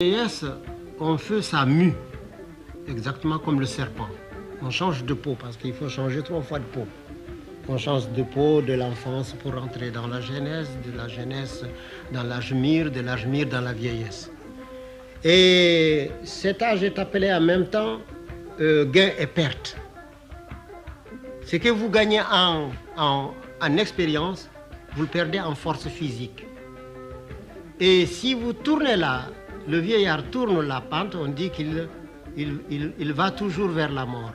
vieillesse, on fait ça mue, exactement comme le serpent. On change de peau parce qu'il faut changer 3 fois de peau. On change de peau de l'enfance pour entrer dans la jeunesse, de la jeunesse dans l'âge mûr, de l'âge mûr dans la vieillesse. Et cet âge est appelé en même temps gain et perte. Ce que vous gagnez en expérience, vous le perdez en force physique. Et si vous tournez là, le vieillard tourne la pente, on dit qu'il va toujours vers la mort.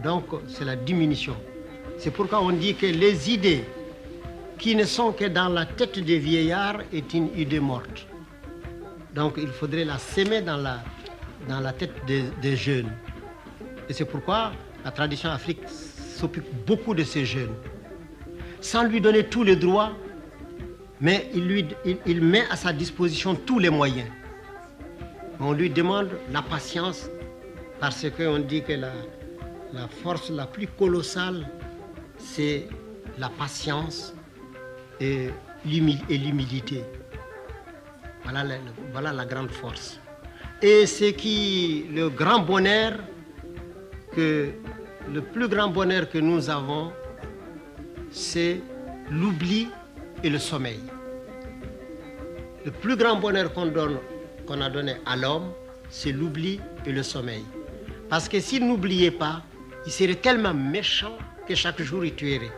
Donc c'est la diminution. C'est pourquoi on dit que les idées qui ne sont que dans la tête des vieillards est une idée morte. Donc il faudrait la s'aimer dans la tête des jeunes. Et c'est pourquoi la tradition africaine s'occupe beaucoup de ces jeunes. Sans lui donner tous les droits, mais il met à sa disposition tous les moyens. On lui demande la patience parce qu'on dit que la force la plus colossale, c'est la patience et l'humilité. Voilà la grande force. Et le plus grand bonheur que nous avons, c'est l'oubli et le sommeil. Le plus grand bonheur qu'on a donné à l'homme, c'est l'oubli et le sommeil. Parce que s'il n'oubliait pas, il serait tellement méchant que chaque jour il tuerait.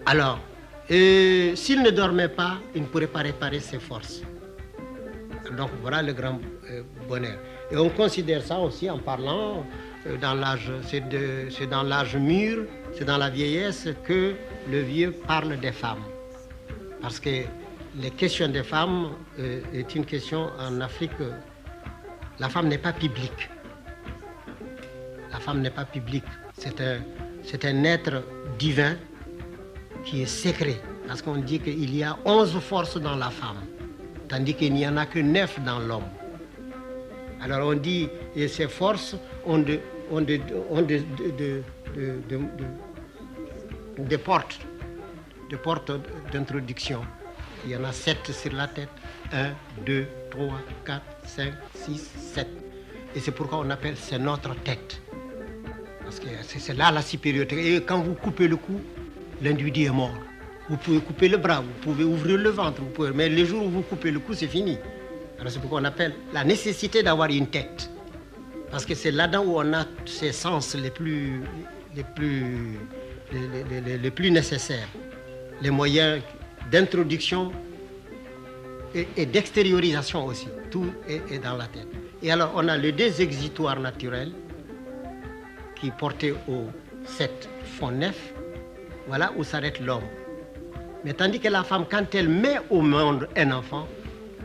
Alors, s'il ne dormait pas, il ne pourrait pas réparer ses forces. Donc voilà le grand bonheur. Et on considère ça aussi en parlant dans l'âge, c'est dans l'âge mûr, c'est dans la vieillesse que le vieux parle des femmes. Parce que les questions des femmes est une question en Afrique. La femme n'est pas publique. La femme n'est pas publique. C'est un être divin qui est secret. Parce qu'on dit qu'il y a 11 forces dans la femme, tandis qu'il n'y en a que 9 dans l'homme. Alors on dit que ces forces ont des portes d'introduction. Il y en a 7 sur la tête. 1, 2, 3, 4, 5, 6, 7. Et c'est pourquoi on appelle c'est notre tête. Parce que c'est là la supériorité. Et quand vous coupez le cou, l'individu est mort. Vous pouvez couper le bras, vous pouvez ouvrir le ventre, mais le jour où vous coupez le cou, c'est fini. Alors c'est pourquoi on appelle la nécessité d'avoir une tête. Parce que c'est là-dedans où on a ces sens les plus nécessaires. Les moyens d'introduction et d'extériorisation aussi. Tout est dans la tête. Et alors on a les 2 exutoires naturels qui portés au 7 font 9. Voilà où s'arrête l'homme. Mais tandis que la femme, quand elle met au monde un enfant,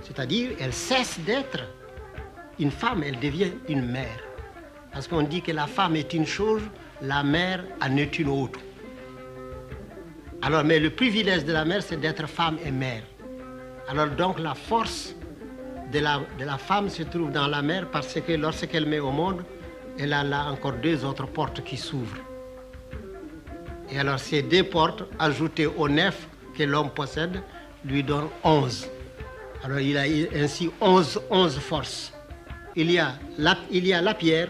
c'est-à-dire elle cesse d'être une femme, elle devient une mère. Parce qu'on dit que la femme est une chose, la mère en est une autre. Alors, mais le privilège de la mère, c'est d'être femme et mère. Alors donc la force de la femme se trouve dans la mère parce que lorsqu'elle met au monde, elle a là encore 2 autres portes qui s'ouvrent. Et alors ces 2 portes, ajoutées aux 9 que l'homme possède, lui donnent 11. Alors il a ainsi 11 forces. Il y a la pierre,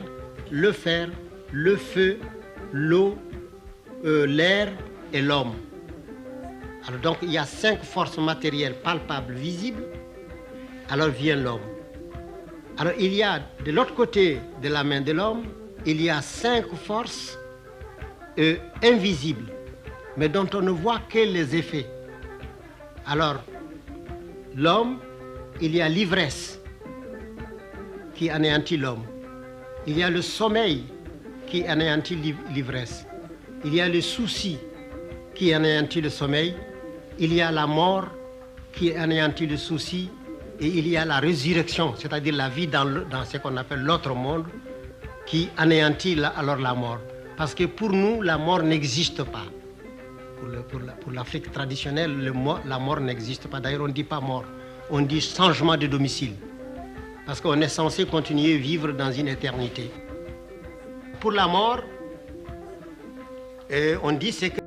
le fer, le feu, l'eau, l'air et l'homme. Alors donc il y a 5 forces matérielles palpables, visibles. Alors vient l'homme. Alors il y a de l'autre côté de la main de l'homme, il y a 5 forces invisibles, mais dont on ne voit que les effets. Alors l'homme, il y a l'ivresse qui anéantit l'homme. Il y a le sommeil qui anéantit l'ivresse. Il y a le souci qui anéantit le sommeil. Il y a la mort qui anéantit le souci. Et il y a la résurrection, c'est-à-dire la vie dans ce qu'on appelle l'autre monde, qui anéantit alors la mort. Parce que pour nous, la mort n'existe pas. Pour l'Afrique traditionnelle, la mort n'existe pas. D'ailleurs, on ne dit pas mort, on dit changement de domicile. Parce qu'on est censé continuer à vivre dans une éternité. Pour la mort, on dit c'est que